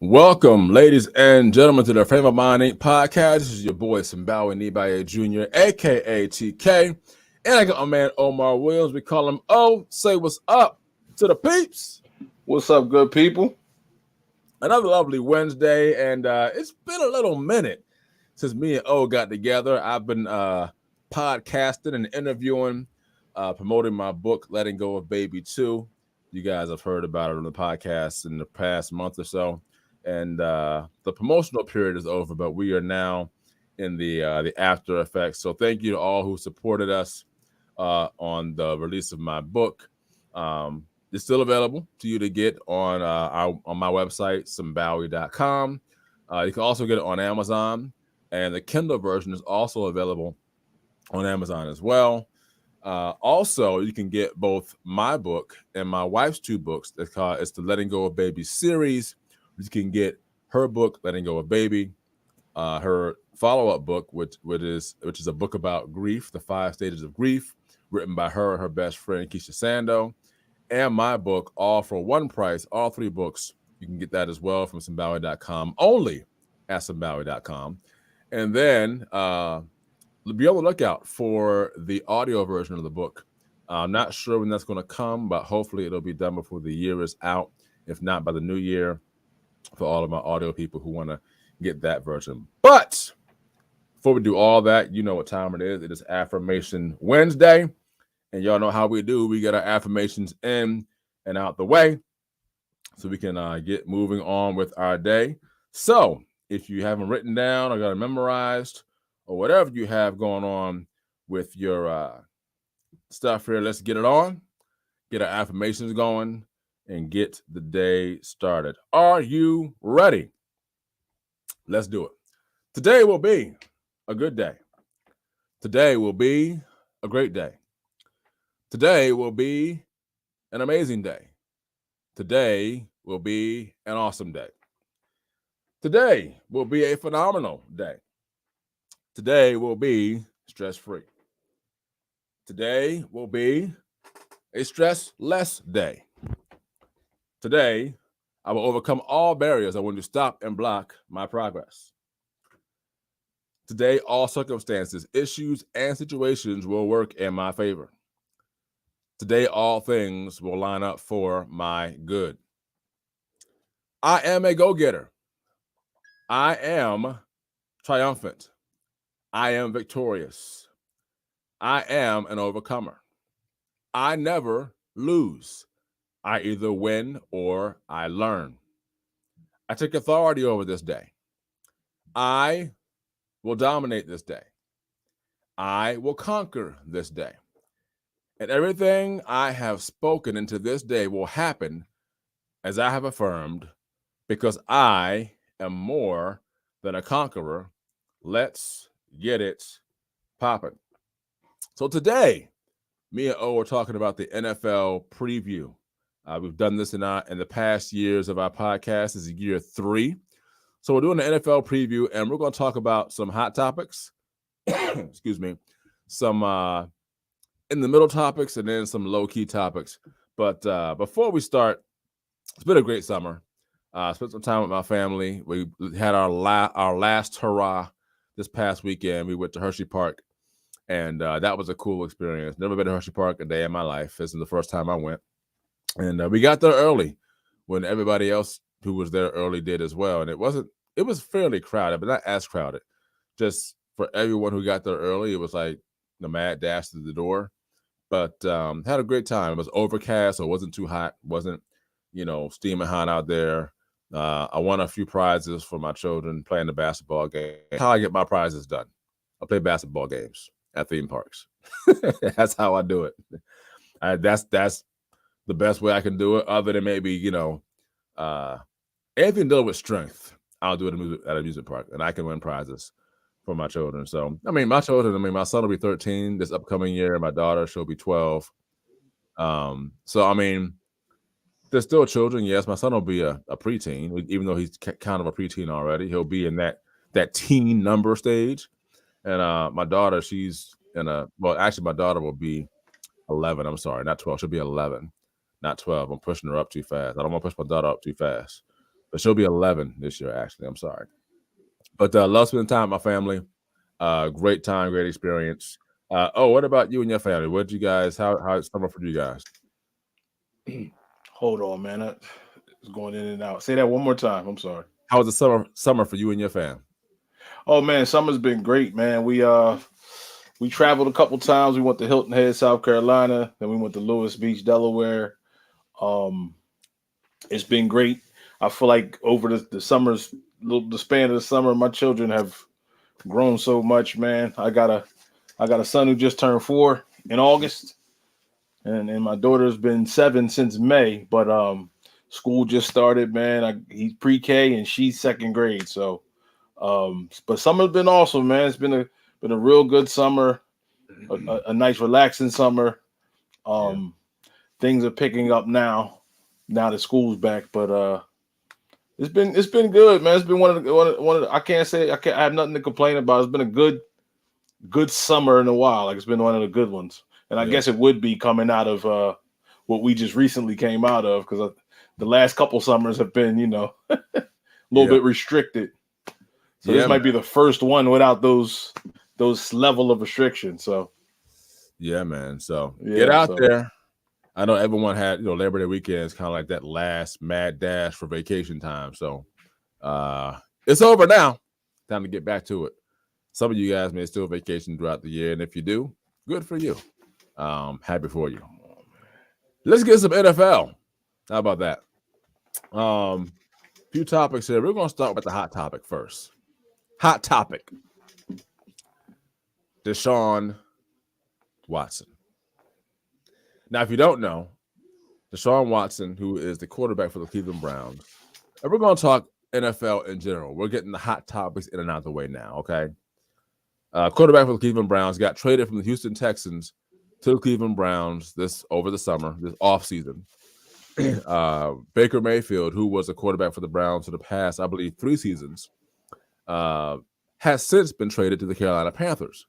Welcome, ladies and gentlemen, to the Frame of Mind Inc. podcast. This is your boy, Simbawe Nibaye Jr., a.k.a. TK. And I got my man, Omar Williams. We call him O. Say what's up to the peeps. What's up, good people? Another lovely Wednesday, and it's been a little minute since me and O got together. I've been podcasting and interviewing, promoting my book, Letting Go of Baby 2. You guys have heard about it on the podcast in the past month or so. And the promotional period is over, but we are now in the after effects. So thank you to all who supported us on the release of my book. It's still available to you to get on my website, simbawe.com. You can also get it on Amazon, and the Kindle version is also available on Amazon as well. Also, you can get both my book and my wife's two books. It's the Letting Go of Baby series. You can get her book, Letting Go of Baby, her follow-up book, which is a book about grief, the 5 stages of grief, written by her and her best friend, Keisha Sando, and my book, all for one price, all 3 books. You can get that as well from Simbawe.com, only at Simbawe.com. And then be on the lookout for the audio version of the book. I'm not sure when that's going to come, but hopefully it'll be done before the year is out, if not by the new year, for all of my audio people who want to get that version. But before we do all that, you know what time it is. It is Affirmation Wednesday. And y'all know how we do. We get our affirmations in and out the way so we can get moving on with our day. So if you haven't written down or got it memorized or whatever you have going on with your stuff here, let's get it on. Get our affirmations going and get the day started. Are you ready? Let's do it. Today will be a good day. Today will be a great day. Today will be an amazing day. Today will be an awesome day. Today will be a phenomenal day. Today will be stress-free. Today will be a stress-less day. Today, I will overcome all barriers that want to stop and block my progress. Today, all circumstances, issues, and situations will work in my favor. Today, all things will line up for my good. I am a go-getter. I am triumphant. I am victorious. I am an overcomer. I never lose. I either win or I learn. I take authority over this day. I will dominate this day. I will conquer this day. And everything I have spoken into this day will happen as I have affirmed, because I am more than a conqueror. Let's get it popping. So today, me and O are talking about the NFL preview. We've done this in the past years of our podcast. This is year 3. So we're doing the NFL preview, and we're going to talk about some hot topics, excuse me, some in the middle topics, and then some low-key topics. But before we start, it's been a great summer. Spent some time with my family. We had our last hurrah this past weekend. We went to Hershey Park, and that was a cool experience. Never been to Hershey Park a day in my life. This is the first time I went. And we got there early when everybody else who was there early did as well. And it was fairly crowded, but not as crowded. Just for everyone who got there early, it was like the mad dash to the door. But had a great time. It was overcast, so it wasn't too hot. Wasn't, steaming hot out there. I won a few prizes for my children playing the basketball game. That's how I get my prizes done. I play basketball games at theme parks. That's how I do it. That's the best way I can do it, other than maybe, anything dealing with strength, I'll do it at an amusement park, and I can win prizes for my children. So, my son will be 13 this upcoming year, and my daughter, she'll be 12. So, they're still children. Yes, my son will be a preteen, even though he's kind of a preteen already. He'll be in that teen number stage. And my daughter, she's my daughter will be 11. I'm sorry, not 12. She'll be 11. Not 12. I'm pushing her up too fast. I don't want to push my daughter up too fast. But she'll be 11 this year, actually. I'm sorry. But love spending time with my family. Great time, great experience. What about you and your family? What did you guys, how's summer for you guys? Hold on, man. It's going in and out. Say that one more time. I'm sorry. How was the summer for you and your fam? Oh man, summer's been great, man. We traveled a couple times. We went to Hilton Head, South Carolina. Then we went to Lewis Beach, Delaware. It's been great. I feel like over the span of the summer, my children have grown so much, man. I got a son who just turned 4 in August, and my daughter's been 7 since May. But school just started, man. He's pre-K and she's second grade. So, but summer's been awesome, man. It's been a real good summer, a nice relaxing summer. Things are picking up now that school's back, but it's been good, man. It's been one of the I have nothing to complain about. It's been a good summer in a while. Like, it's been one of the good ones. And I guess it would be coming out of what we just recently came out of, because the last couple summers have been, a little bit restricted. So this might be the first one without those level of restrictions. So yeah, man. So get out there. I know everyone had, Labor Day weekend is kind of like that last mad dash for vacation time. So it's over now. Time to get back to it. Some of you guys may still vacation throughout the year, and if you do, good for you. Happy for you. Let's get some NFL. How about that? Few topics here. We're going to start with the hot topic first. Hot topic. Desean Watson. Now, if you don't know, Desean Watson, who is the quarterback for the Cleveland Browns, and we're going to talk NFL in general. We're getting the hot topics in and out of the way now, okay? Quarterback for the Cleveland Browns got traded from the Houston Texans to the Cleveland Browns over the summer, this offseason. Baker Mayfield, who was a quarterback for the Browns for the past, I believe, 3 seasons, has since been traded to the Carolina Panthers.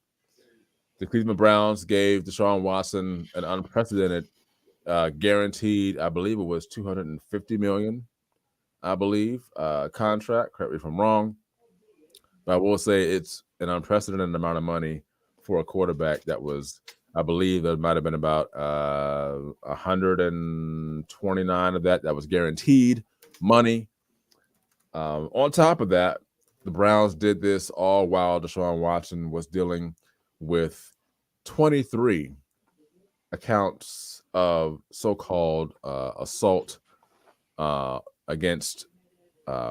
The Cleveland Browns gave Desean Watson an unprecedented guaranteed, I believe it was $250 million, contract. Correct me if I'm wrong. But I will say it's an unprecedented amount of money for a quarterback that was, I believe there might have been about 129 of that was guaranteed money. On top of that, the Browns did this all while Desean Watson was dealing with 23 accounts of so-called assault against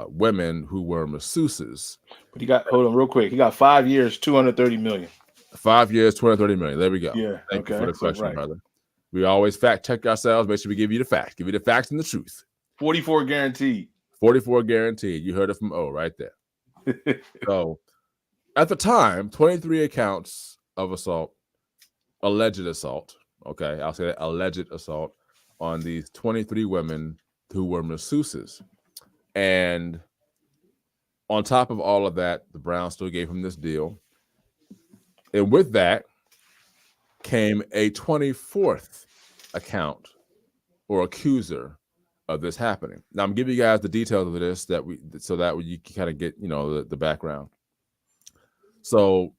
women who were masseuses. But hold on real quick. He got 5 years, $230 million. 5 years, $230 million. There we go. Yeah. Thank you for the question, brother. We always fact check ourselves. Make sure we give you the facts. Give you the facts and the truth. 44 guaranteed. 44 guaranteed. You heard it from O right there. So at the time, 23 accounts of assault, alleged assault. Okay, I'll say that, alleged assault on these 23 women who were masseuses. And on top of all of that, the Browns still gave him this deal. And with that came a 24th account or accuser of this happening. Now I'm giving you guys the details of this so that you can kind of get, the background. So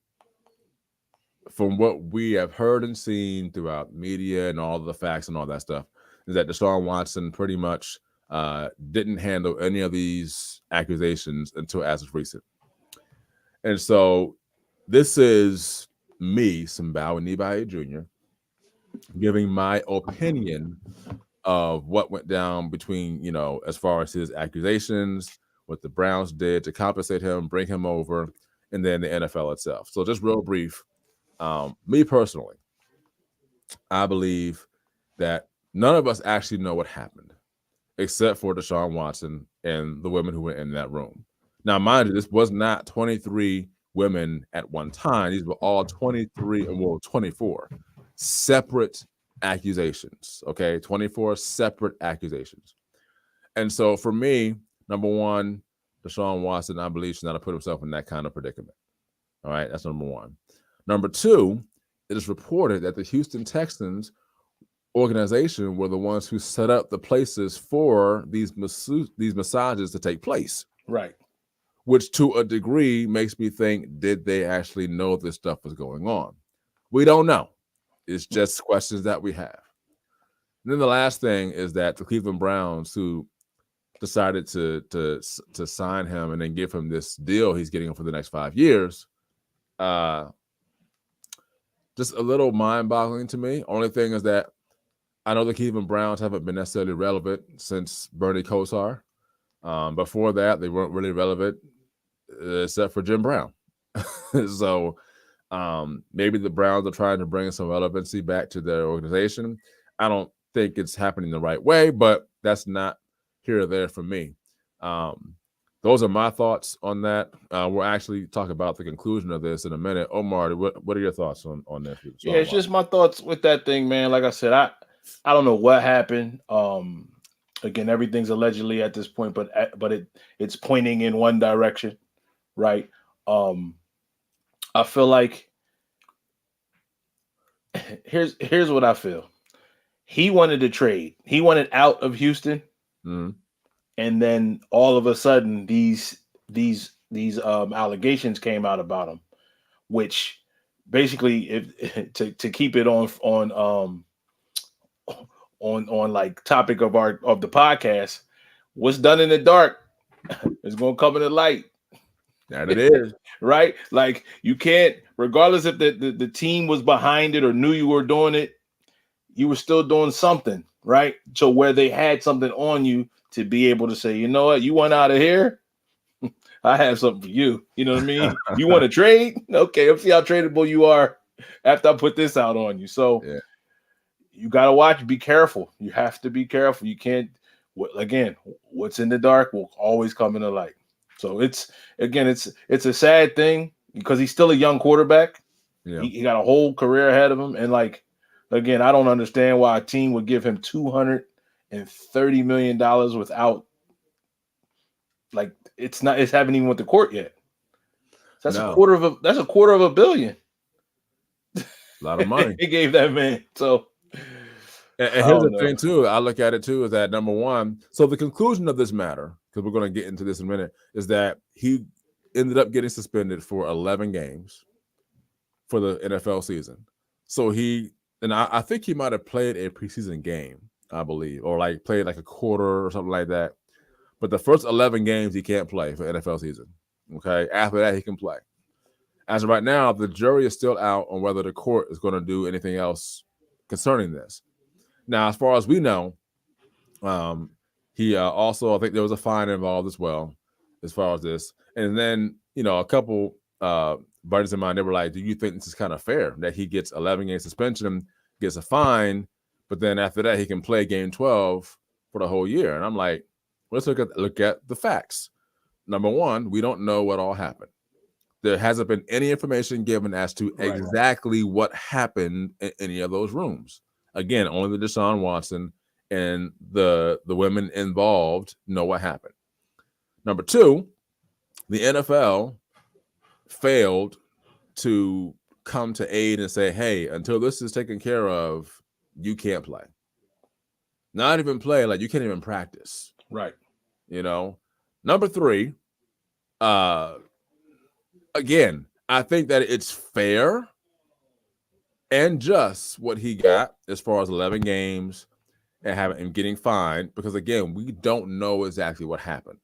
from what we have heard and seen throughout media and all the facts and all that stuff, is that Desean Watson pretty much didn't handle any of these accusations until as of recent. And so this is me, Simbawa Nibaye Jr., giving my opinion of what went down between, as far as his accusations, what the Browns did to compensate him, bring him over, and then the NFL itself. So just real brief, me personally, I believe that none of us actually know what happened, except for Desean Watson and the women who were in that room. Now, mind you, this was not 23 women at one time. These were all 24 separate accusations, okay? 24 separate accusations. And so for me, number one, Desean Watson, I believe, should not have put himself in that kind of predicament. All right, that's number one. Number two, it is reported that the Houston Texans organization were the ones who set up the places for these massages to take place. Right. Which to a degree makes me think, did they actually know this stuff was going on? We don't know. It's just questions that we have. And then the last thing is that the Cleveland Browns, who decided to sign him and then give him this deal he's getting for the next 5 years, just a little mind-boggling to me. Only thing is that I know the Cleveland Browns haven't been necessarily relevant since Bernie Kosar. Before that, they weren't really relevant except for Jim Brown. So maybe the Browns are trying to bring some relevancy back to their organization. I don't think it's happening the right way, but that's not here or there for me. Those are my thoughts on that. We'll actually talk about the conclusion of this in a minute. Omar, what are your thoughts on this? Yeah, it's just my thoughts with that thing, man. Like I said, I don't know what happened. Again, everything's allegedly at this point, but it's pointing in one direction, right? I feel like here's what I feel. He wanted to trade. He wanted out of Houston, and then all of a sudden these allegations came out about him, which basically, to keep it on like topic of the podcast, what's done in the dark is going to come in the light. That it is. Right? Like, you can't, regardless if the team was behind it or knew you were doing it, you were still doing something, right? So where they had something on you to be able to say, you know what, you want out of here? I have something for you. You know what I mean? You want to trade? Okay, let's see how tradable you are after I put this out on you. So you got to watch, be careful. You have to be careful. You can't, again, what's in the dark will always come in the light. So it's a sad thing because he's still a young quarterback. Yeah. He got a whole career ahead of him. And like, again, I don't understand why a team would give him $230 million without, like, it's haven't even went to court yet. So that's a quarter of $1 billion. A lot of money. He gave that man. So, and here's the thing too. I look at it too is that, number one, so the conclusion of this matter, because we're going to get into this in a minute, is that he ended up getting suspended for 11 games for the NFL season. So I think he might have played a preseason game, I believe, or like played like a quarter or something like that. But the first 11 games he can't play for NFL season. Okay, after that he can play. As of right now, the jury is still out on whether the court is going to do anything else concerning this. Now, as far as we know, he also, I think there was a fine involved as well, as far as this. And then, a couple buddies of mine, they were like, do you think this is kind of fair that he gets 11 game suspension, gets a fine, but then after that he can play game 12 for the whole year? And I'm like, let's look at the facts. Number one, we don't know what all happened. There hasn't been any information given as to exactly what happened in any of those rooms. Again, only the Desean Watson and the women involved know what happened. Number two, the NFL failed to come to aid and say, hey, until this is taken care of, you can't play. Not even play, like you can't even practice. Right. Number three, again, I think that it's fair and just what he got as far as 11 games and getting fined, because again, we don't know exactly what happened.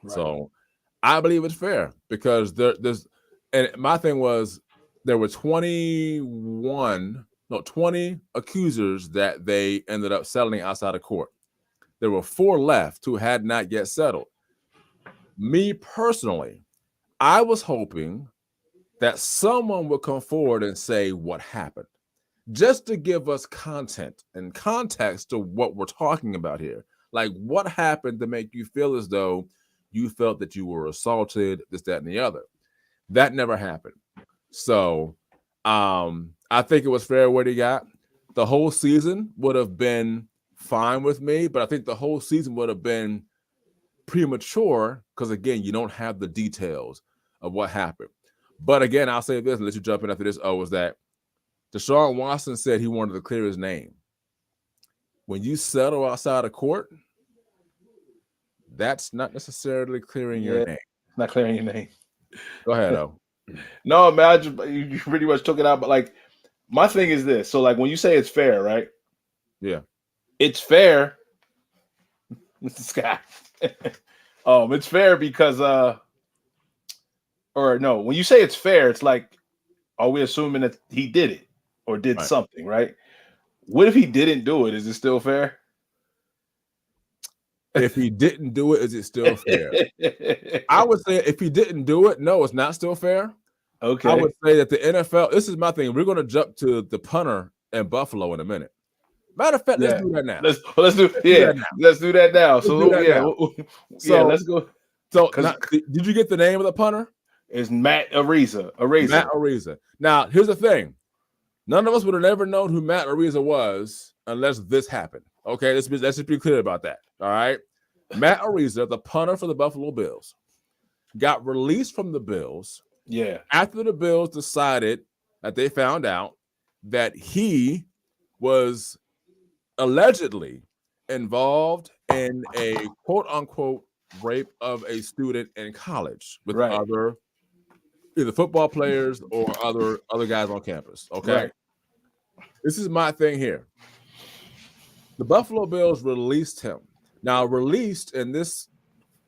Right. So I believe it's fair because there's, and my thing was there were 20 accusers that they ended up settling outside of court. There were 4 left who had not yet settled. Me personally, I was hoping that someone would come forward and say what happened, just to give us content and context to what we're talking about here. Like, what happened to make you feel as though you felt that you were assaulted, this, that, and the other? That never happened. So I think it was fair what he got. The whole season would have been fine with me, but I think the whole season would have been premature because, again, you don't have the details of what happened. But again, I'll say this and let you jump in after this. Was that Desean Watson said he wanted to clear his name. when you settle outside of court, that's not necessarily clearing your name. Not clearing your name. Go ahead, though. No, man, you pretty much took it out. But like, my thing is this. So like, when you say it's fair, right? Yeah. It's fair, Mr. Scott. It's fair because or no, when you say it's fair, it's like, are we assuming that he did it or did something, right? What if he didn't do it? Is it still fair? If he didn't do it, is it still fair? I would say if he didn't do it, no, it's not still fair. Okay. I would say that the NFL, this is my thing. We're going to jump to the punter in Buffalo in a minute. Matter of fact, let's do that now. Let's do that now. So let's go. So did you get the name of the punter? It's Matt Ariza. Matt Ariza. Now, here's the thing. None of us would have ever known who Matt Ariza was unless this happened. Okay, let's just be clear about that. All right. Matt Ariza, the punter for the Buffalo Bills, got released from the Bills. Yeah. After the Bills decided that they found out that he was allegedly involved in a quote unquote rape of a student in college with other either football players or other guys on campus. Okay. Right. This is my thing here. The Buffalo Bills released him. Now, released in this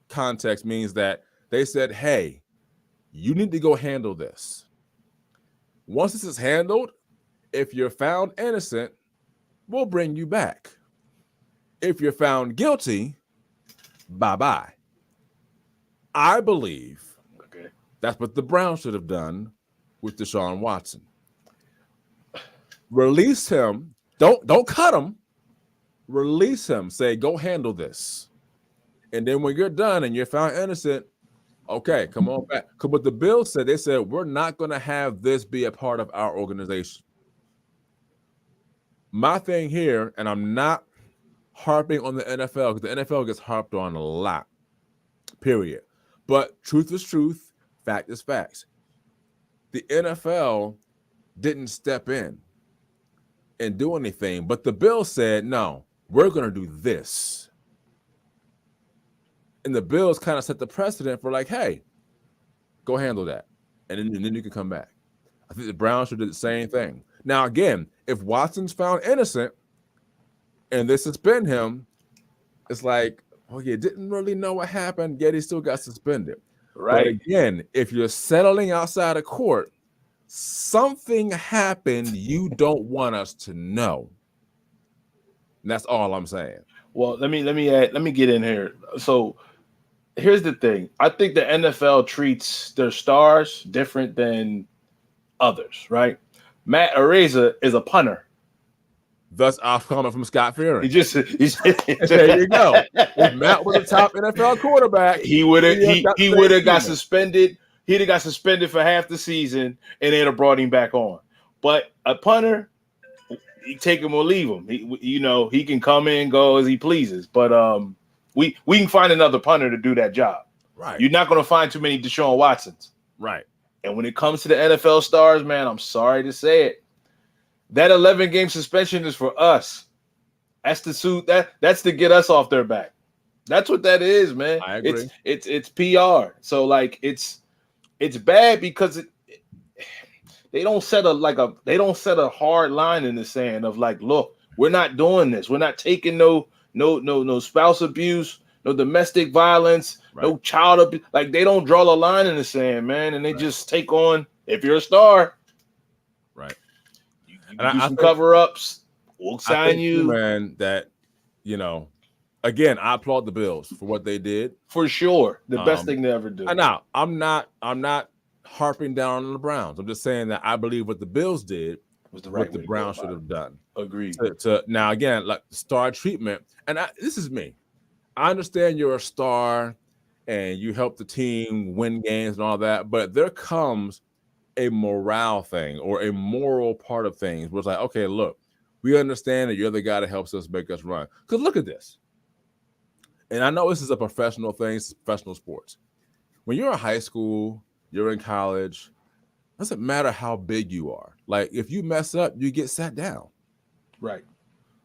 context means that they said, hey, you need to go handle this. Once this is handled, if you're found innocent, we'll bring you back. If you're found guilty, bye-bye. I believe that's what the Browns should have done with Desean Watson. Release him. Don't cut him. Release him. Say, go handle this. And then when you're done and you're found innocent, okay, come on back. But the Bills said, they said, we're not going to have this be a part of our organization. My thing here, and I'm not harping on the NFL because the NFL gets harped on a lot, period. But truth is truth, fact is facts. The NFL didn't step in and do anything, but the Bills said, no, we're going to do this. And the Bills kind of set the precedent for like, hey, go handle that. And then you can come back. I think the Browns should do the same thing. Now, again, if Watson's found innocent and they suspend him, it's like, oh, you didn't really know what happened, yet he still got suspended. Right. But again, if you're settling outside of court, something happened you don't want us to know. And that's all I'm saying. Well, let me get in here. So here's the thing. I think the NFL treats their stars different than others, right? Matt Ariza is a punter. Thus, our comment from Scott Fearing. There you go. If Matt was a top NFL quarterback, he would have got suspended. He'd have got suspended for half the season, and they'd have brought him back on. But a punter, you take him or leave him. He can come in and go as he pleases. But we can find another punter to do that job. Right. You're not going to find too many Desean Watsons. Right. And when it comes to the NFL stars, man, I'm sorry to say it. That 11-game suspension is for us. That's the suit. That's to get us off their back. That's what that is, man. I agree. It's PR. So like it's bad because they don't set a hard line in the sand of like, look, we're not doing this. We're not taking no spouse abuse, no domestic violence, no child abuse. Like they don't draw the line in the sand, man, and they just take on. If you're a star, right. You do some cover-ups, we'll sign you. Man, that, again, I applaud the Bills for what they did. For sure. The best thing they ever do. Now, I'm not harping down on the Browns. I'm just saying that I believe what the Bills did was what the Browns should have done. Agreed. Now, again, like star treatment, and this is me. I understand you're a star and you help the team win games and all that, but there comes a morale thing or a moral part of things where it's like, okay, look, we understand that you're the guy that helps us make us run. Because look at this. And I know this is a professional thing, it's professional sports. When you're in high school, you're in college, it doesn't matter how big you are. Like if you mess up, you get sat down. Right.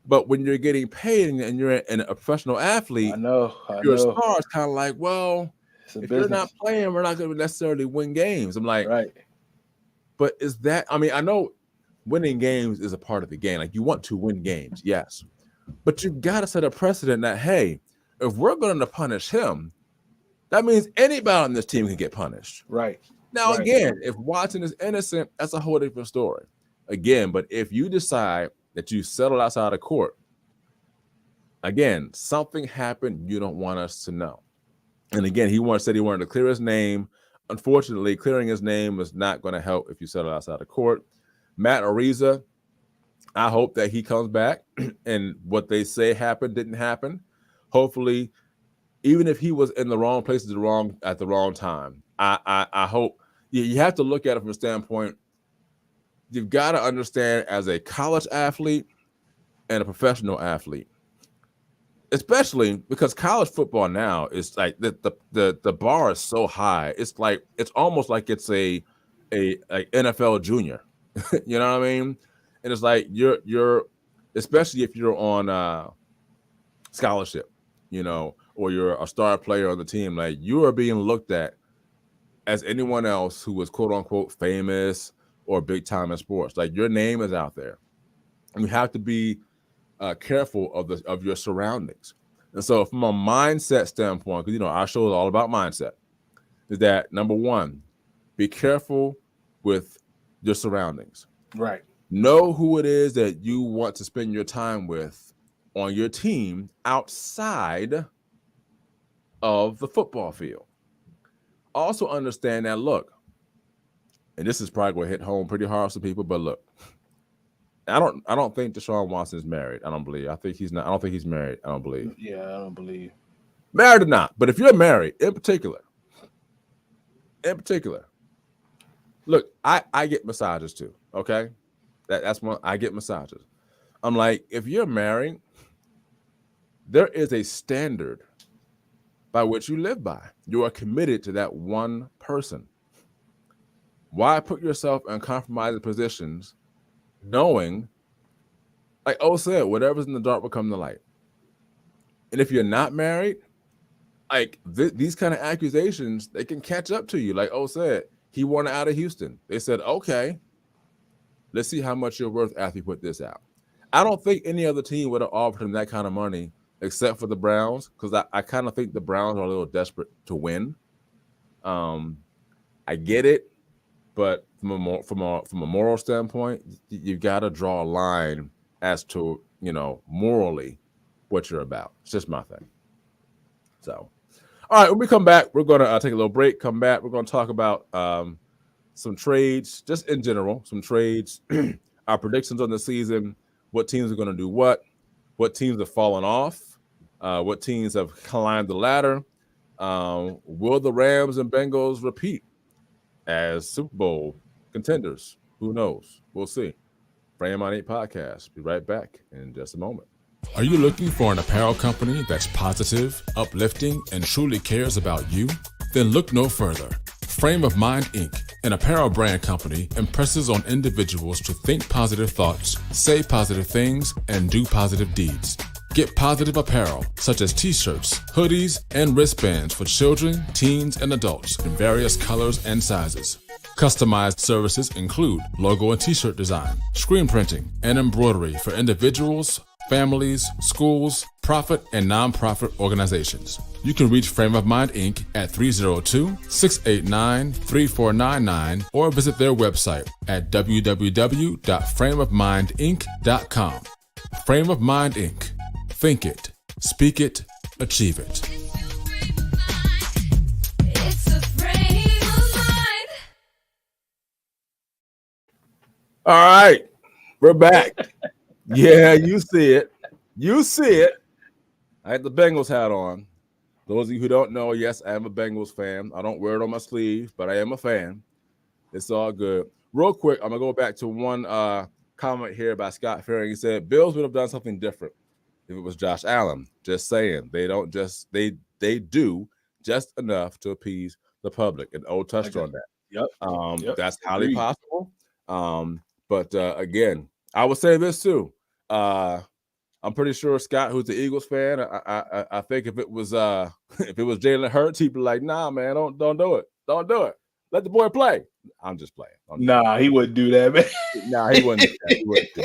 But when you're getting paid and you're a professional athlete, I know. if you're a star, it's kind of like, well, it's a if business. you're not playing, we're not going to necessarily win games. I'm like, right. But is that, I mean, I know winning games is a part of the game. Like you want to win games, yes. But you've got to set a precedent that, hey, if we're going to punish him, that means anybody on this team can get punished. Right. Now, again, if Watson is innocent, that's a whole different story. Again, but if you decide that you settle outside of court, again, something happened you don't want us to know. And again, said he wanted to clear his name. Unfortunately, clearing his name is not going to help if you settle outside of court. Matt Ariza, I hope that he comes back and what they say happened didn't happen. Hopefully, even if he was in the wrong place at the wrong time, I hope you have to look at it from a standpoint. You've got to understand as a college athlete and a professional athlete, especially because college football now is like the bar is so high. It's like it's almost like it's a NFL junior. You know what I mean? And it's like you're especially if you're on scholarship, you know, or you're a star player on the team, like you are being looked at as anyone else who was quote unquote famous or big time in sports. Like your name is out there. And you have to be careful of your surroundings. And so from a mindset standpoint, because, you know, our show is all about mindset, is that number one, be careful with your surroundings. Right. Know who it is that you want to spend your time with on your team outside of the football field. Also understand that, look, and this is probably going to hit home pretty hard for people, but look, I don't think Desean Watson is married. I don't believe. I think he's not. I don't think he's married. I don't believe. Yeah, I don't believe. Married or not, but if you're married, in particular, look, I get massages too. Okay, that's one. I get massages. I'm like, if you're married, there is a standard by which you live by. You are committed to that one person. Why put yourself in compromising positions, knowing, like O said, whatever's in the dark will come to light. And if you're not married, like these kind of accusations, they can catch up to you. Like O said, he wanted out of Houston. They said, okay, let's see how much you're worth after you put this out. I don't think any other team would have offered him that kind of money except for the Browns, because I kind of think the Browns are a little desperate to win. I get it, but from a moral standpoint, you've got to draw a line as to, you know, morally what you're about. It's just my thing. So, all right, when we come back, we're going to take a little break. Come back, we're going to talk about some trades, just in general, some trades, our predictions on the season, what teams are going to do what teams have fallen off, what teams have climbed the ladder. Will the Rams and Bengals repeat as Super Bowl contenders? Who knows? We'll see. Frame on 8 podcast. Be right back in just a moment. Are you looking for an apparel company that's positive, uplifting, and truly cares about you? Then look no further. Frame of Mind Inc., an apparel brand company, impresses on individuals to think positive thoughts, say positive things, and do positive deeds. Get positive apparel, such as t-shirts, hoodies, and wristbands for children, teens, and adults in various colors and sizes. Customized services include logo and t-shirt design, screen printing, and embroidery for individuals, families, schools, profit, and nonprofit organizations. You can reach Frame of Mind Inc. at 302-689-3499 or visit their website at www.frameofmindinc.com. Frame of Mind Inc. Think it, speak it, achieve it. It's a frame of mind. All right, we're back. Yeah, you see it. You see it. I had the Bengals hat on. Those of you who don't know, yes, I am a Bengals fan. I don't wear it on my sleeve, but I am a fan. It's all good. Real quick, I'm going to go back to one comment here by Scott Ferry. He said, Bills would have done something different if it was Josh Allen. Just saying. They don't just, they do just enough to appease the public. And O touched on that. Yep. That's highly possible. But again, I would say this too. I'm pretty sure Scott, who's the Eagles fan, I think if it was Jalen Hurts, he'd be like, nah, man, don't do it. Don't do it. Let the boy play. I'm just playing. Nah, he wouldn't do that, man. Nah, he wouldn't do that. He wouldn't do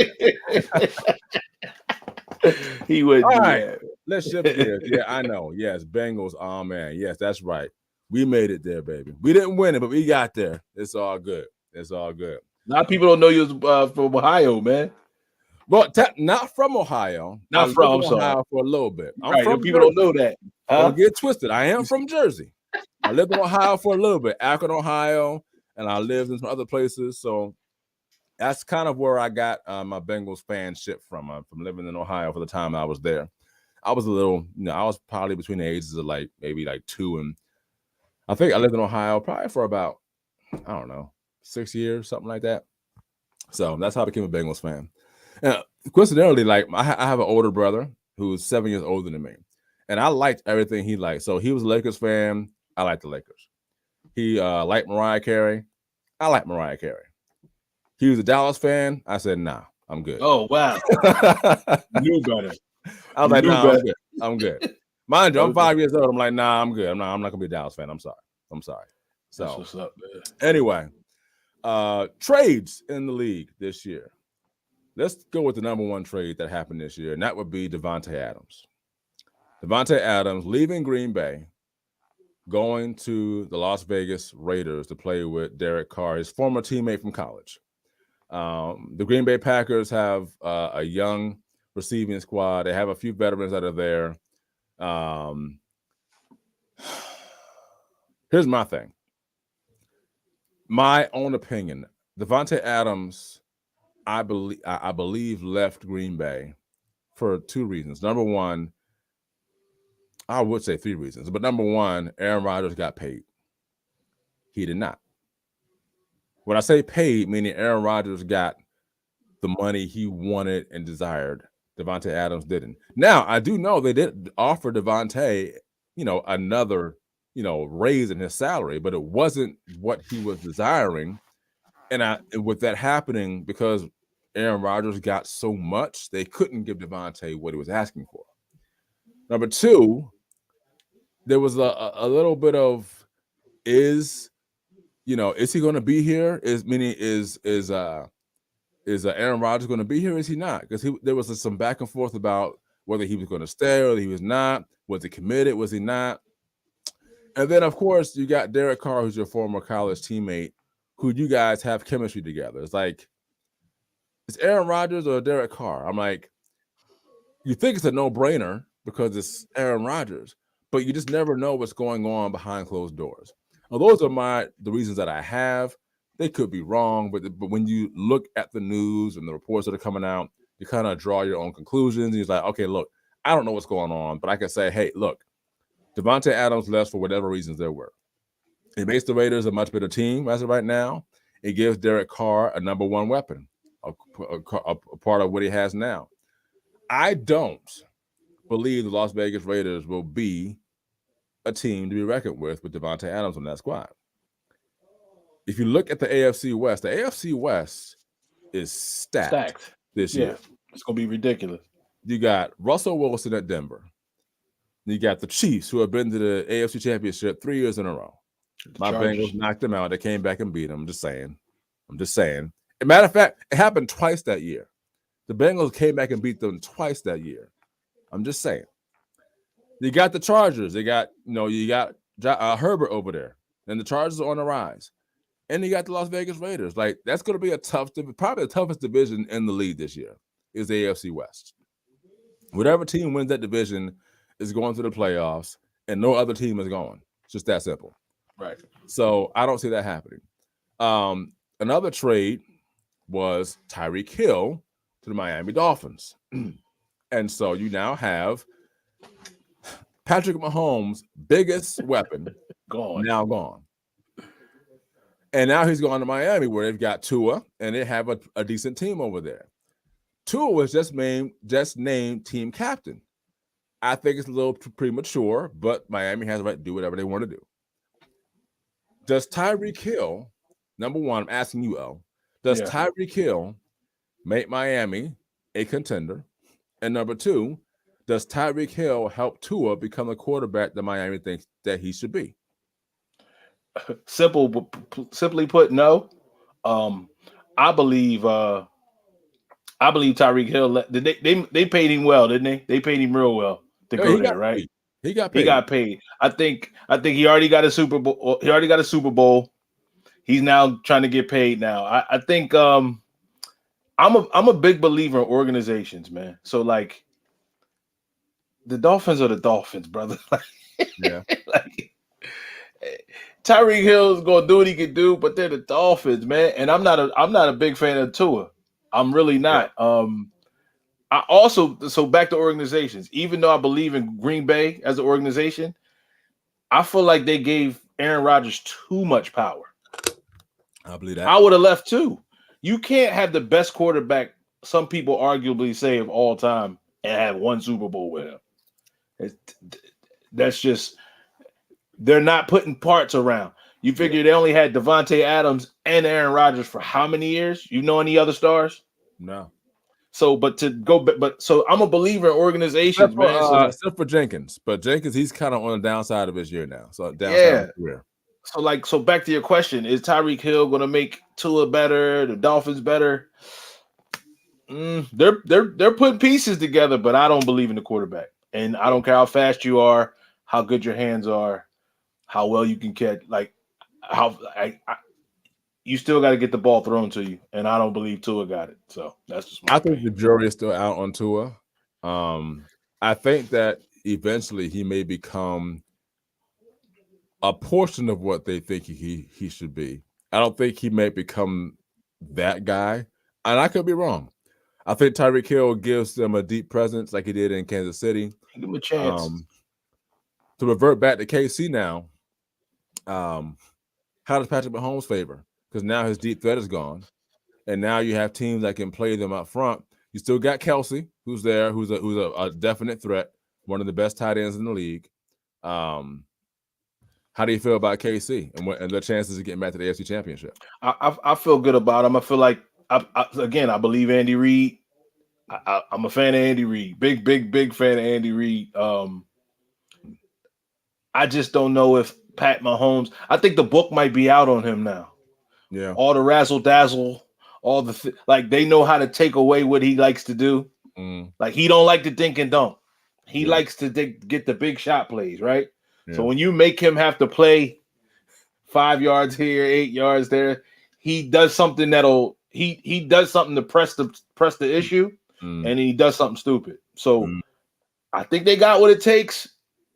that. He wouldn't All do right. that. Let's shift gears. Yeah, I know. Yes, Bengals. Oh man, yes, that's right. We made it there, baby. We didn't win it, but we got there. It's all good. It's all good. A lot of people don't know you was from Ohio, man. But not from Ohio. Not I from, lived in I'm sorry. Ohio for a little bit. I'm Right, from people Jersey. don't know that. Don't get twisted. I am from Jersey. I lived in Ohio for a little bit, Akron, Ohio, and I lived in some other places. So that's kind of where I got my Bengals fanship from living in Ohio for the time I was there. I was a little, I was probably between the ages of maybe 2 and I think I lived in Ohio probably for about, I don't know, 6 years, something like that. So that's how I became a Bengals fan. And coincidentally, I have an older brother who's 7 years older than me. And I liked everything he liked. So he was a Lakers fan. I liked the Lakers. He liked Mariah Carey. I liked Mariah Carey. He was a Dallas fan. I said, nah, I'm good. Oh, wow. Knew better. I was like, Knew nah, better. I'm good. I'm good. Mind you, I'm 5 years old. I'm like, nah, I'm good. I'm not going to be a Dallas fan. I'm sorry. That's So what's up, man. anyway, trades in the league this year. Let's go with the number one trade that happened this year, and that would be Devonte Adams. Devonte Adams leaving Green Bay, going to the Las Vegas Raiders to play with Derek Carr, his former teammate from college. The Green Bay Packers have a young receiving squad. They have a few veterans that are there. Here's my thing. My own opinion, Devonte Adams, I believe left Green Bay for 2 reasons. Number one, I would say 3 reasons, but number one, Aaron Rodgers got paid. He did not. When I say paid, meaning Aaron Rodgers got the money he wanted and desired. Devonte Adams didn't. Now, I do know they did offer Devonte, another, raise in his salary, but it wasn't what he was desiring. And with that happening, because Aaron Rodgers got so much, they couldn't give Devonte what he was asking for. Number 2, there was a little bit of is he going to be here? Is Aaron Rodgers going to be here? Or is he not? Because there was some back and forth about whether he was going to stay or he was not. Was he committed? Was he not? And then, of course, you got Derek Carr, who's your former college teammate, who you guys have chemistry together. It's like, it's Aaron Rodgers or Derek Carr? I'm like, you think it's a no-brainer because it's Aaron Rodgers, but you just never know what's going on behind closed doors. Now, those are the reasons that I have. They could be wrong, but when you look at the news and the reports that are coming out, you kind of draw your own conclusions. And you're like, okay, look, I don't know what's going on, but I can say, hey, look, Devonte Adams left for whatever reasons there were. It makes the Raiders a much better team as of right now. It gives Derek Carr a number one weapon, a part of what he has now. I don't believe the Las Vegas Raiders will be a team to be reckoned with Devonte Adams on that squad. If you look at the AFC West is stacked this year. It's going to be ridiculous. You got Russell Wilson at Denver. You got the Chiefs, who have been to the AFC Championship 3 years in a row. My Bengals knocked them out. They came back and beat them. I'm just saying. As a matter of fact, it happened twice that year. The Bengals came back and beat them twice that year. I'm just saying. You got the Chargers. You got Herbert over there. And the Chargers are on the rise. And you got the Las Vegas Raiders. Like, that's going to be probably the toughest division in the league this year is the AFC West. Whatever team wins that division is going to the playoffs, and no other team is going. It's just that simple. Right. So I don't see that happening. Another trade was Tyreek Hill to the Miami Dolphins. And so you now have Patrick Mahomes' biggest weapon gone. And now he's gone to Miami, where they've got Tua, and they have a decent team over there. Tua was just named team captain. I think it's a little premature, but Miami has the right to do whatever they want to do. Does Tyreek Hill, number one, I'm asking you, Tyreek Hill make Miami a contender? And number two, does Tyreek Hill help Tua become the quarterback that Miami thinks that he should be? Simply put, no. Um, I believe Tyreek Hill. They paid him well, didn't they? They paid him real well to Yeah, go he got there, right? paid. He got He paid. got paid. I think he already got a Super Bowl. He already got a Super Bowl. He's now trying to get paid now. I think I'm a big believer in organizations, man. So like the Dolphins are the Dolphins, brother. Yeah. Like Tyreek Hill's gonna do what he can do, but they're the Dolphins, man. And I'm not a big fan of Tua. I'm really not. I also so back to organizations. Even though I believe in Green Bay as an organization, I feel like they gave Aaron Rodgers too much power. I believe that. I would have left too. You can't have the best quarterback, some people arguably say of all time, and have one Super Bowl with him. That's just they're not putting parts around. You figure they only had Devonte Adams and Aaron Rodgers for how many years? You know any other stars? No. So, but to go, but so I'm a believer in organizations, man. So Except for Jenkins, but Jenkins, he's kind of on the downside of his year now. So downside yeah. of his career. So back to your question: is Tyreek Hill going to make Tua better? The Dolphins better? They're putting pieces together, but I don't believe in the quarterback, and I don't care how fast you are, how good your hands are, how well you can catch. Like how you still got to get the ball thrown to you, and I don't believe Tua got it. So that's just my I think opinion. the jury is still out on Tua. I think that eventually he may become a portion of what they think he should be. I don't think he may become that guy, and I could be wrong. I think Tyreek Hill gives them a deep presence like he did in Kansas City. Give him a chance. To revert back to KC now, how does Patrick Mahomes favor? Because now his deep threat is gone, and now you have teams that can play them up front. You still got Kelsey, who's there, who's a definite threat, one of the best tight ends in the league. How do you feel about KC and their chances of getting back to the AFC Championship? I feel good about him. I feel like I believe Andy Reid. I'm a fan of Andy Reid. Big fan of Andy Reid. I just don't know if Pat Mahomes. I think the book might be out on him now. Yeah, all the razzle dazzle, all the like they know how to take away what he likes to do. Like he don't like to dink and dunk. He likes to get the big shot plays, right? Yeah. So when you make him have to play 5 yards here, 8 yards there, he does something he does something to press the issue, and he does something stupid. So I think they got what it takes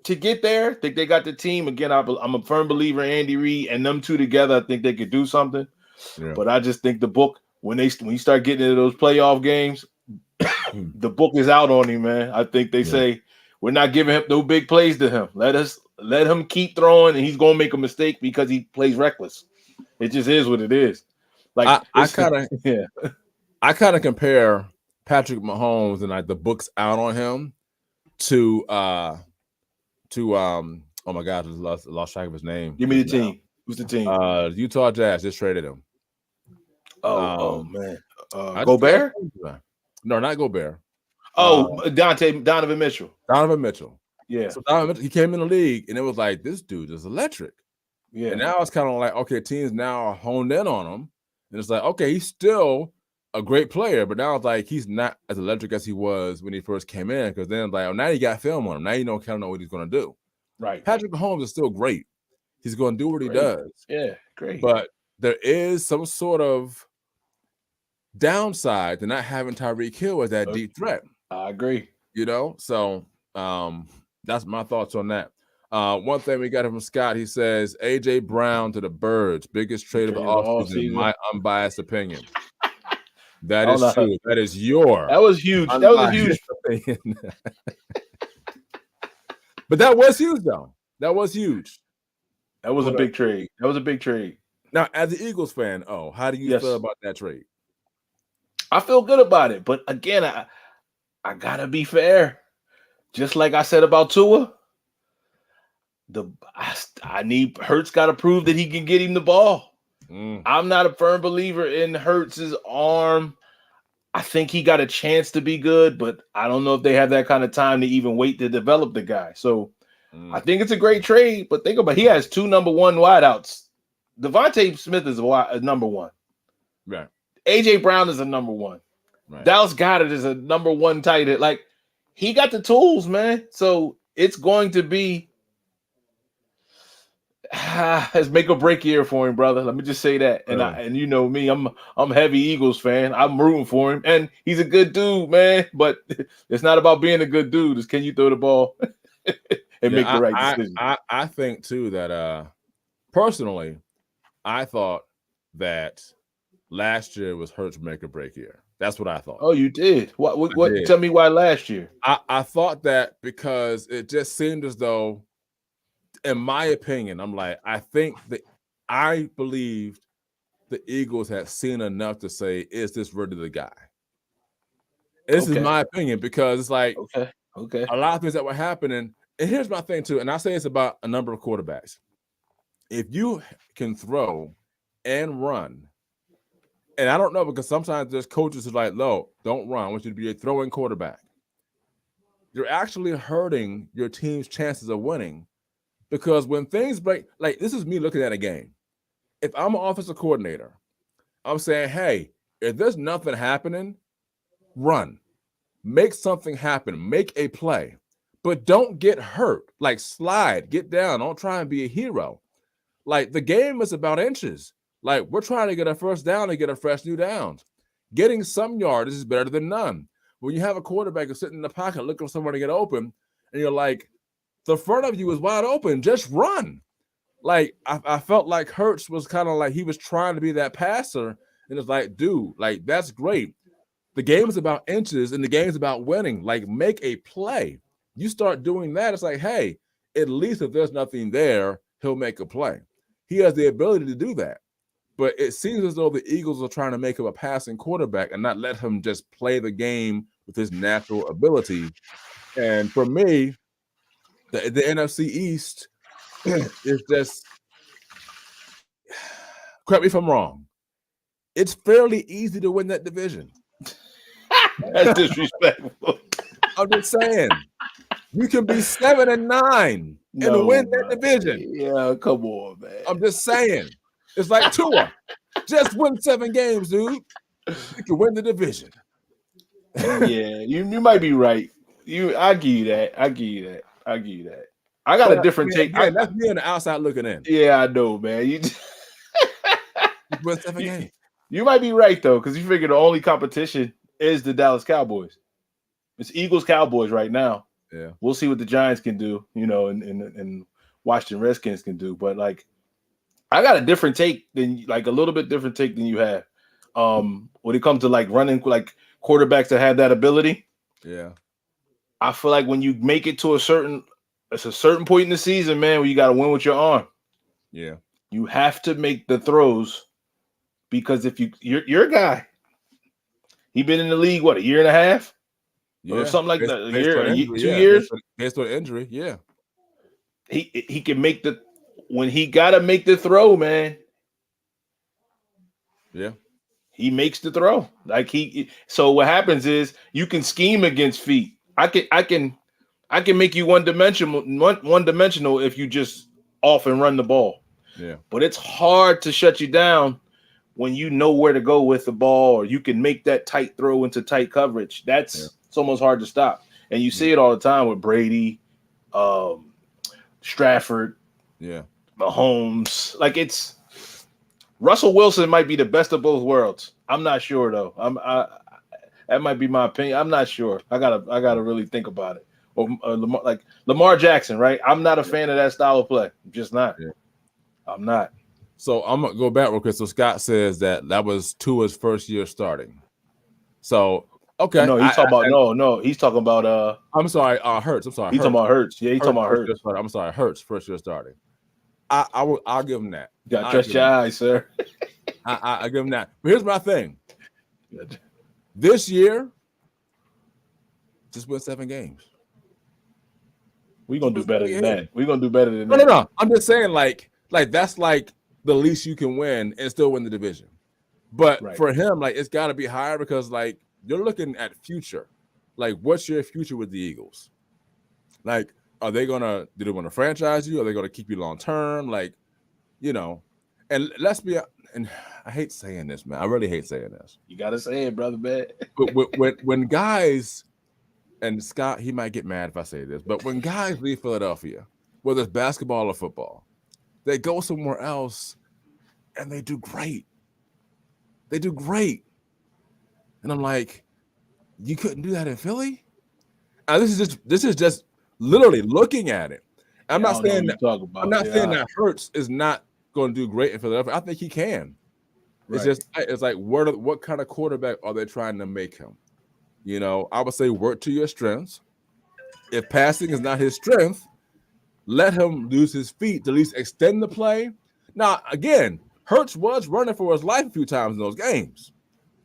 to get there. I think they got the team. Again, I'm a firm believer in Andy Reid and them two together. I think they could do something. Yeah. But I just think the book, when you start getting into those playoff games, the book is out on him, man. I think they say we're not giving him no big plays to him. Let him keep throwing, and he's gonna make a mistake because he plays reckless. It just is what it is. Like I kind of compare Patrick Mahomes and like the book's out on him to oh my God, I lost track of his name. Give me the team. Who's the team? Utah Jazz just traded him. Oh man. Gobert? No, not Gobert. Donovan Mitchell. Donovan Mitchell. Yeah. So Donovan Mitchell, he came in the league and it was like, this dude is electric. Yeah. And now it's kind of like, okay, teams now are honed in on him. And it's like, okay, he's still a great player, but now it's like he's not as electric as he was when he first came in. Because then like, now you got film on him. Now you kind of know what he's going to do. Right. Patrick Mahomes is still great. He's going to do what he does. Yeah, great. But there is some sort of downside to not having Tyreek Hill as that deep threat. I agree. You know, so that's my thoughts on that. One thing we got from Scott, he says AJ Brown to the Birds, biggest trade of the offseason, in my unbiased opinion. That is true. That is your. That was huge. That was a huge opinion. But that was huge, though. That was huge. That was a big trade. That was a big trade. Now, as an Eagles fan, how do you feel about that trade? I feel good about it, but again, I gotta be fair. Just like I said about Tua, I need Hurts got to prove that he can get him the ball. I'm not a firm believer in Hurts's arm. I think he got a chance to be good, but I don't know if they have that kind of time to even wait to develop the guy. So I think it's a great trade, but think about he has 2 number 1 wideouts. Devonte Smith is a number 1. Right. AJ Brown is a number 1. Right. Dallas Goedert is a number 1 tight end. Like he got the tools, man. So it's going to be it's make or break year for him, brother. Let me just say that. And you know me, I'm heavy Eagles fan. I'm rooting for him, and he's a good dude, man. But it's not about being a good dude. It's can you throw the ball and make the right decision. I think too that personally, I thought that last year was Hurts make or break year. That's what I thought. Oh, you did? What did. Tell me why last year? I thought that because it just seemed as though, in my opinion, I'm like, I believed the Eagles had seen enough to say, is this really the guy? This is my opinion, because it's like okay. A lot of things that were happening. And here's my thing too, and I say it's about a number of quarterbacks. If you can throw and run, and I don't know, because sometimes there's coaches who are like, no, don't run. I want you to be a throwing quarterback. You're actually hurting your team's chances of winning, because when things break, like this is me looking at a game. If I'm an offensive coordinator, I'm saying, hey, if there's nothing happening, run. Make something happen. Make a play. But don't get hurt. Like slide, get down. Don't try and be a hero. Like the game is about inches. Like we're trying to get a first down and get a fresh new downs. Getting some yards is better than none. When you have a quarterback who's sitting in the pocket looking for someone to get open, and you're like, the front of you is wide open, just run. Like I felt like Hurts was kind of like he was trying to be that passer, and it's like, dude, like that's great. The game is about inches, and the game is about winning. Like make a play. You start doing that, it's like, hey, at least if there's nothing there, he'll make a play. He has the ability to do that. But it seems as though the Eagles are trying to make him a passing quarterback and not let him just play the game with his natural ability. And for me, the NFC East is just, correct me if I'm wrong, it's fairly easy to win that division. That's disrespectful. I'm just saying, you can be 7-9 and win that division. Yeah, come on, man. I'm just saying. It's like Tua. Just win 7 games, dude. You can win the division. Yeah, you might be right. I give you that. I got a different take. That's me on the outside looking in. Yeah, I know, man. You win 7 games. You might be right though, because you figure the only competition is the Dallas Cowboys. It's Eagles Cowboys right now. Yeah, we'll see what the Giants can do, and Washington Redskins can do. But like, I got a different take than like a little bit different take than you have. When it comes to like running, like quarterbacks that have that ability. Yeah, I feel like when you make it to a certain point in the season, man, where you got to win with your arm. Yeah, you have to make the throws, because if you're a guy, he been in the league what, a year and a half, or something like that, a year, 2 years, based on injury. Yeah, he can make when he got to make the throw, man. Yeah. He makes the throw. So what happens is you can scheme against feet. I can make you one dimensional if you just off and run the ball. Yeah. But it's hard to shut you down when you know where to go with the ball, or you can make that tight throw into tight coverage. It's almost hard to stop. And you see it all the time with Brady, Stratford, Mahomes. Like it's Russell Wilson might be the best of both worlds. I'm not sure though. That might be my opinion. I'm not sure. I gotta really think about it. Or Lamar Jackson, right? I'm not a fan of that style of play. I'm just not. Yeah. I'm not. So I'm gonna go back real quick. So Scott says that was Tua's first year starting. So okay. No, he's talking about I'm sorry, Hurts. I'm sorry. He's talking about Hurts. Yeah, he's talking about Hurts. I'm sorry, Hurts first year starting. I'll give him that. You gotta trust your eyes, sir. I give him that. But here's my thing. This year, just win 7 games. We're gonna do better than that. We're gonna do better than that. No. I'm just saying, like that's like the least you can win and still win the division. But for him, like it's gotta be higher, because like you're looking at future. Like, what's your future with the Eagles? Like, are they gonna do they want to franchise you? Are they gonna keep you long term? Like, you know, and let's be and I hate saying this, man. I really hate saying this. You gotta say it, brother, man. But when guys and Scott, he might get mad if I say this, but when guys leave Philadelphia, whether it's basketball or football, they go somewhere else and they do great. They do great. And I'm like, you couldn't do that in Philly? And this is just literally looking at it. I'm not saying that I'm not saying that Hurts is not going to do great in Philadelphia. I think he can. It's just it's like what kind of quarterback are they trying to make him? You know, I would say work to your strengths. If passing is not his strength, let him lose his feet to at least extend the play. Now, again, Hurts was running for his life a few times in those games.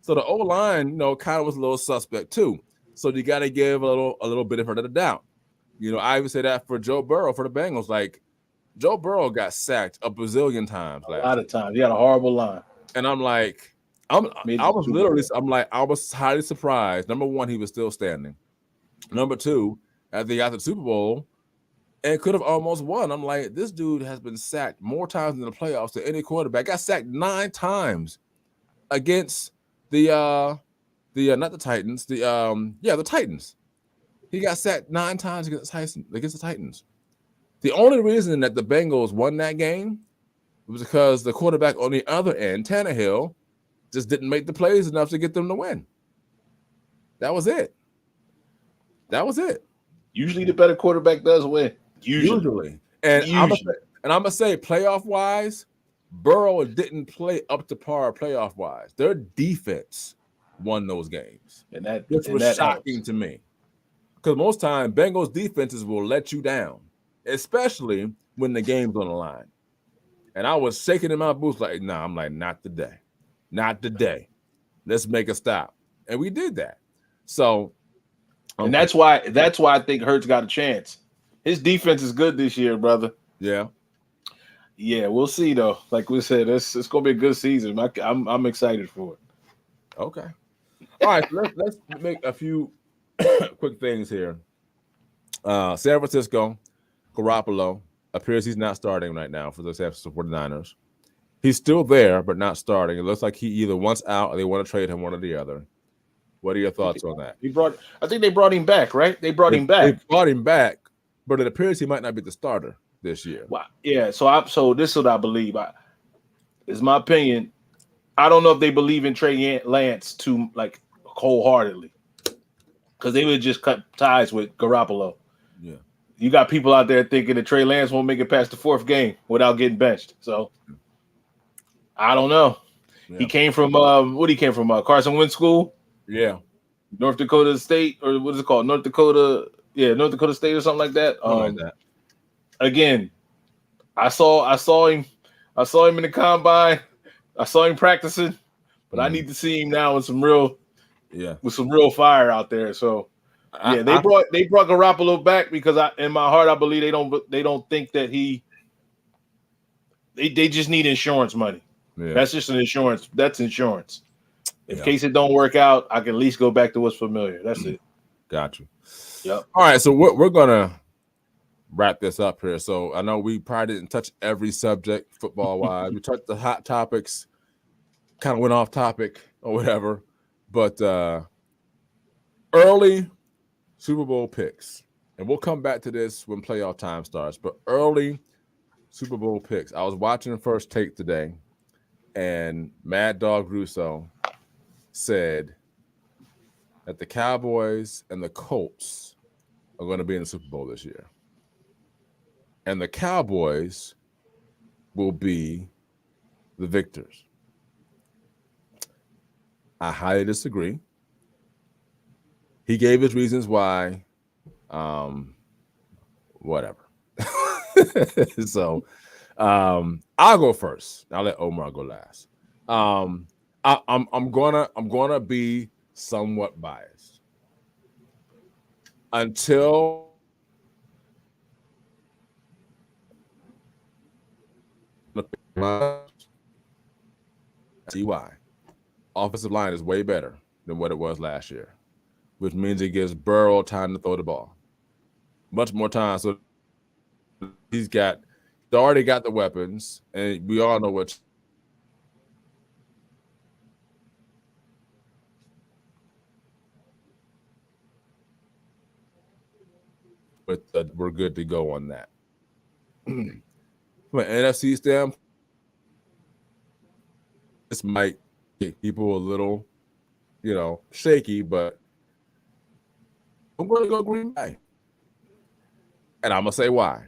So the O-line, you know, kind of was a little suspect too. So you got to give a little bit of the doubt. You know, I even say that for Joe Burrow for the Bengals. Like, Joe Burrow got sacked a bazillion times. A lot of times. He had a horrible line. And I'm like, I was highly surprised. Number one, he was still standing. Number two, as they got to the Super Bowl and could have almost won. I'm like, this dude has been sacked more times in the playoffs than any quarterback. Got sacked 9 times against the not the Titans, the Titans. He got sacked 9 times against the Titans. The only reason that the Bengals won that game was because the quarterback on the other end, Tannehill, just didn't make the plays enough to get them to win. That was it. Usually the better quarterback does win. Usually. And I'm gonna say playoff wise, Burrow didn't play up to par playoff wise. Their defense won those games. Which was shocking to me. Because most times Bengals defenses will let you down, especially when the game's on the line. And I was shaking in my boots like, nah, I'm like, not today. Not today. Let's make a stop. And we did that. So and that's why I think Hurts got a chance. His defense is good this year, brother. Yeah. Yeah, we'll see though. Like we said, it's gonna be a good season. I'm excited for it. Okay. All right, let's make a few quick things here. San Francisco, Garoppolo appears he's not starting right now for the San Francisco 49ers. He's still there, but not starting. It looks like he either wants out or they want to trade him, one or the other. What are your thoughts on that? I think they brought him back, right? They brought him back. They brought him back, but it appears he might not be the starter this year. Wow. Yeah, so this is what I believe. Is my opinion. I don't know if they believe in Trey Lance too like wholeheartedly. Because they would just cut ties with Garoppolo. Yeah. You got people out there thinking that Trey Lance won't make it past the 4th game without getting benched. So I don't know. Yeah. He came from Carson Wentz School. Yeah. North Dakota State, or what is it called? North Dakota State or something like that. Again, I saw him in the combine. I saw him practicing, but I need to see him now with some real fire out there. So they brought Garoppolo back because in my heart I believe they don't think that they just need insurance money. Yeah. That's just an insurance. That's insurance. In case it don't work out, I can at least go back to what's familiar. That's it. Got you. Yep. All right, so we're gonna wrap this up here. So I know we probably didn't touch every subject football wise. We touched the hot topics, kind of went off topic or whatever. But early Super Bowl picks, and we'll come back to this when playoff time starts. But early Super Bowl picks. I was watching the First Take today, and Mad Dog Russo said that the Cowboys and the Colts are going to be in the Super Bowl this year. And the Cowboys will be the victors. I highly disagree. He gave his reasons why, whatever. So I'll go first. I'll let Omar go last. I'm gonna be somewhat biased until see why. Offensive line is way better than what it was last year, which means it gives Burrow time to throw the ball. Much more time. So they already got the weapons, and we all know what we're good to go on that. From an NFC standpoint, this might get people a little, shaky, but I'm going to go Green Bay. And I'm going to say why.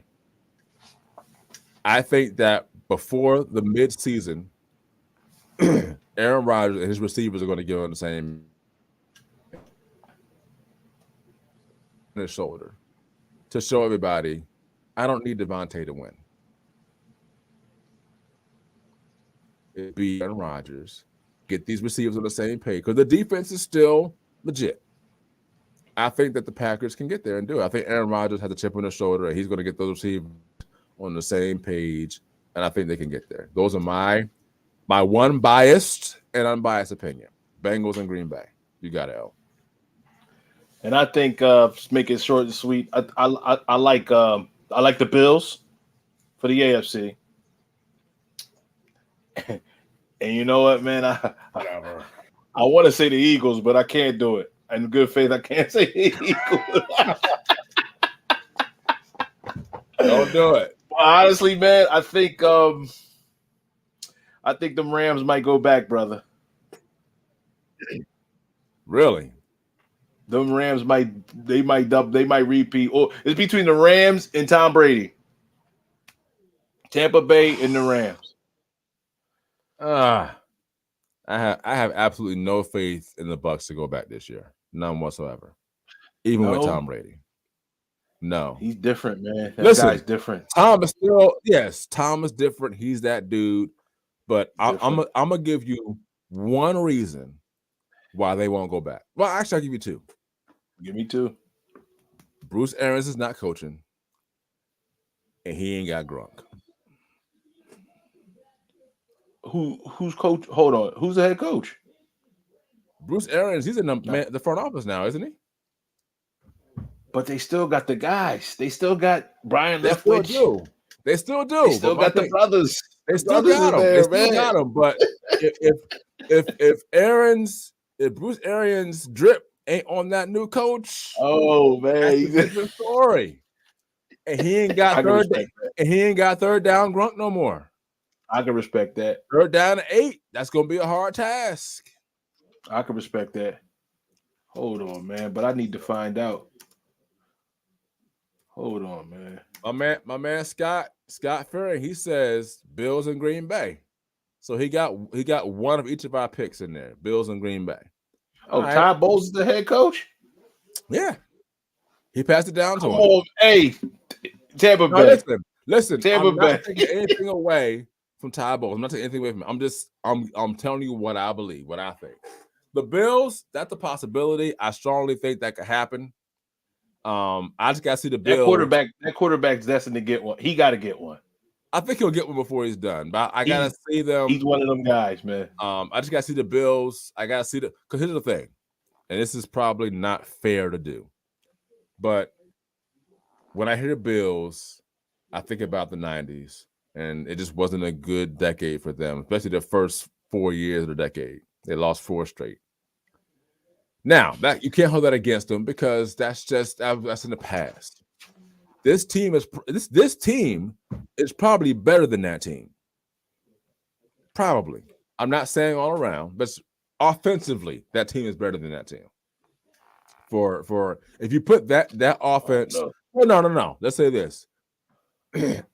I think that before the midseason, Aaron Rodgers and his receivers are going to get on the same his shoulder to show everybody, I don't need Devonte to win. It'd be Aaron Rodgers. Get these receivers on the same page because the defense is still legit. I think that the Packers can get there and do it. I think Aaron Rodgers has a chip on his shoulder and he's going to get those receivers on the same page, and I think they can get there. Those are my one biased and unbiased opinion. Bengals and Green Bay. You got it, L. And I think just make it short and sweet. I like the Bills for the AFC. And you know what, man? I want to say the Eagles, but I can't do it. In good faith, I can't say the Eagles. Don't do it. Honestly, man, I think the Rams might go back, brother. Really? Them Rams might repeat. Or it's between the Rams and Tom Brady. Tampa Bay and the Rams. I have absolutely no faith in the Bucs to go back this year. None whatsoever. Even with Tom Brady. No. He's different, man. That Listen, guy's different. Tom is different. He's that dude. But I'm going to give you one reason why they won't go back. Well, actually, I'll give you two. Give me two. Bruce Arians is not coaching, and he ain't got Gronk. Who's coach? Hold on. Who's the head coach? Bruce Arians, he's in the front office now, isn't he? But they still got the guys. They still got Brian They Leftwich. They still do. They still got the brothers. They still brothers got him. there, They still man. got him. But if Bruce Arians drip ain't on that new coach, Oh man, that's a different story. And he ain't got third down Gronk no more. I can respect that. Third down and 8. That's gonna be a hard task. I can respect that. Hold on, man. But I need to find out. Hold on, man. My man Scott Ferry, he says Bills and Green Bay. So he got one of each of our picks in there. Bills and Green Bay. Oh, right. Todd Bowles is the head coach? Yeah. He passed it down to him. Oh, hey, Tampa No, Bay. listen. Tampa I'm not Bay. taking anything away from Todd Bowles. I'm not taking anything away from him. I'm telling you what I believe, what I think. The Bills, that's a possibility. I strongly think that could happen. I just gotta see the Bills. That quarterback's destined to get one. He got to get one. I think he'll get one before he's done, but I gotta see them. He's one of them guys, man. I just gotta see the Bills. I gotta see because here's the thing, and this is probably not fair to do, but when I hear the Bills, I think about the 90s, and it just wasn't a good decade for them, especially the first 4 years of the decade. They lost 4 straight. Now, that you can't hold that against them because that's in the past. This team is probably better than that team. Probably. I'm not saying all around, but offensively, that team is better than that team. For if you put that offense, no. Let's say this.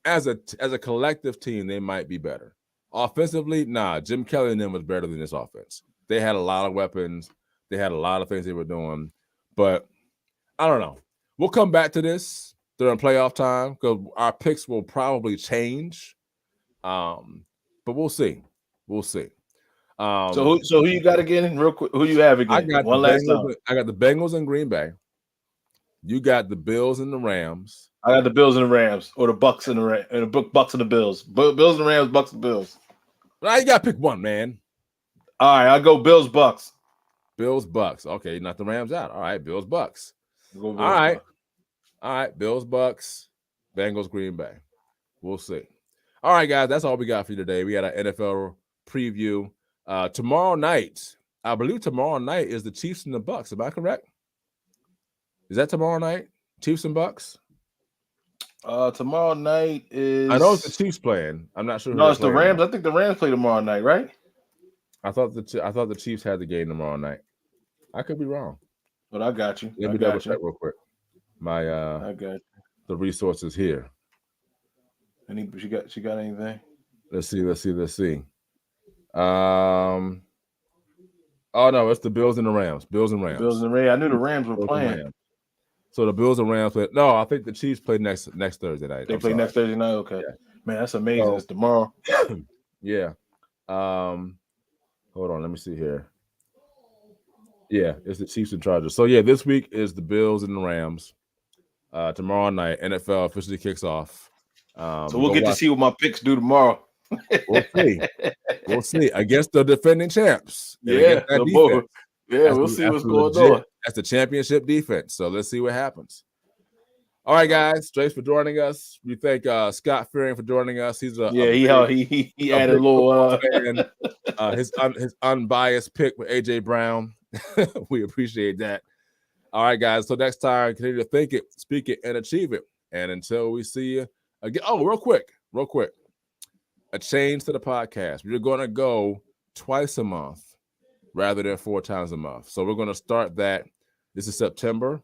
As a collective team, they might be better. Offensively, nah, Jim Kelly and them was better than this offense. They had a lot of weapons. They had a lot of things they were doing. But I don't know. We'll come back to this during playoff time because our picks will probably change. But we'll see. We'll see. So who you got again? Real quick, who you have again? I got the Bengals and Green Bay. You got the Bills and the Rams. I got the Bills and the Rams, or the Bucks and the Bucks and the Bills. Bills and Rams, Bucks and Bills. Now you got to pick one, man. All right, I'll go Bills, Bucks. Bills, Bucks. Okay, not the Rams out. All right, Bills, Bucks. Go Bills, All right. Bucks. All right, Bills, Bucks, Bengals, Green Bay. We'll see. All right, guys, that's all we got for you today. We got an NFL preview. Tomorrow night, I believe tomorrow night is the Chiefs and the Bucks. Am I correct? Is that tomorrow night? Chiefs and Bucks? Tomorrow night is. I know it's the Chiefs playing. I'm not sure. Who No, they're it's the playing. Rams. I think the Rams play tomorrow night, right? I thought the Chiefs had the game tomorrow night. I could be wrong. But I got you. Let I me got double you. check real quick. My I got you. the resources here. She got anything? Let's see. Oh no, it's the Bills and the Rams. Bills and Rams. Bills and Rams. I knew the Rams were Bills and playing. Rams. So the Bills and Rams play. No, I think the Chiefs play next Thursday night. They play next Thursday night. Okay, Yeah. man, that's amazing. So- It's tomorrow. Yeah. Hold on, let me see here. Yeah, it's the Chiefs and Chargers. So yeah, this week is the Bills and the Rams. Tomorrow night, NFL officially kicks off. So we'll get to see what my picks do tomorrow. We'll see. We'll see against the defending champs. And Yeah, against that the boy. defense. Yeah, That's we'll the- see that's what's the going legit- on. That's the championship defense. So let's see what happens. All right, guys. Thanks for joining us. We thank Scott Fearing for joining us. He's a He added a big little. fan. His unbiased pick with AJ Brown. We appreciate that. All right, guys. So next time, continue to think it, speak it, and achieve it. And until we see you again. Oh, real quick. A change to the podcast. We're going to go twice a month rather than 4 times a month. So we're going to start that. This is September.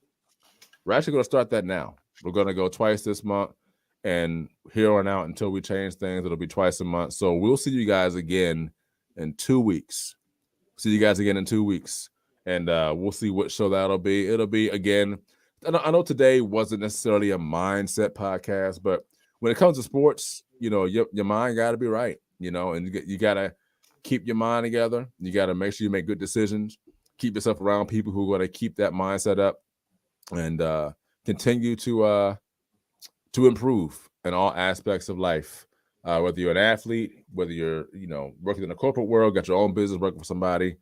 We're actually going to start that now. We're going to go twice this month, and here on out until we change things, it'll be twice a month. So we'll see you guys again in 2 weeks. And we'll see what show that'll be. It'll be, again, I know today wasn't necessarily a mindset podcast, but when it comes to sports, your mind got to be right, and you got to keep your mind together. You got to make sure you make good decisions. Keep yourself around people who are going to keep that mindset up, and continue to improve in all aspects of life. Whether you're an athlete, whether you're working in the corporate world, got your own business, working for somebody,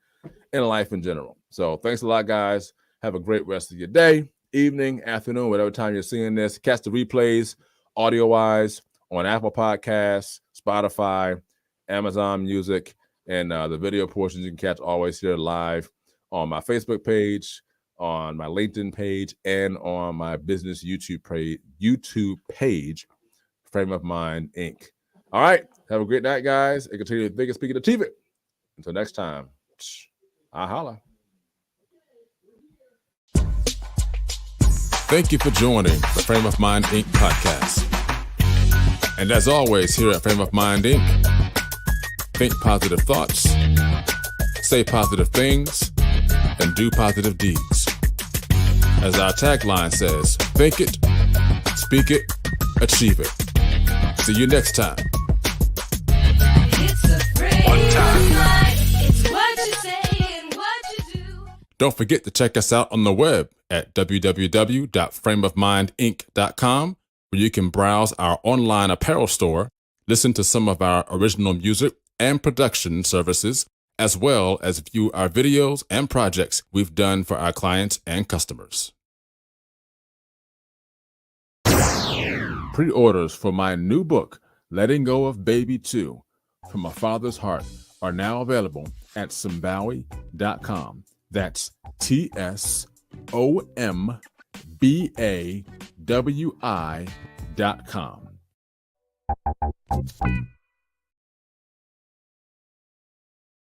in life in general. So thanks a lot, guys. Have a great rest of your day, evening, afternoon, whatever time you're seeing this. Catch the replays audio-wise on Apple Podcasts, Spotify, Amazon Music, and the video portions you can catch always here live on my Facebook page, on my LinkedIn page, and on my business YouTube page, Frame of Mind Inc. All right. Have a great night, guys, and continue to think and speak and achieve it. Until next time, I holla. Thank you for joining the Frame of Mind Inc. podcast. And as always, here at Frame of Mind Inc., think positive thoughts, say positive things, and do positive deeds. As our tagline says, think it, speak it, achieve it. See you next time. It's a frame of mind. It's what you say and what you do. Don't forget to check us out on the web at www.frameofmindinc.com, where you can browse our online apparel store, listen to some of our original music and production services, as well as view our videos and projects we've done for our clients and customers. Pre-orders for my new book, Letting Go of Baby 2, From a Father's Heart, are now available at Sombawi.com. That's TSOMBAWI.com.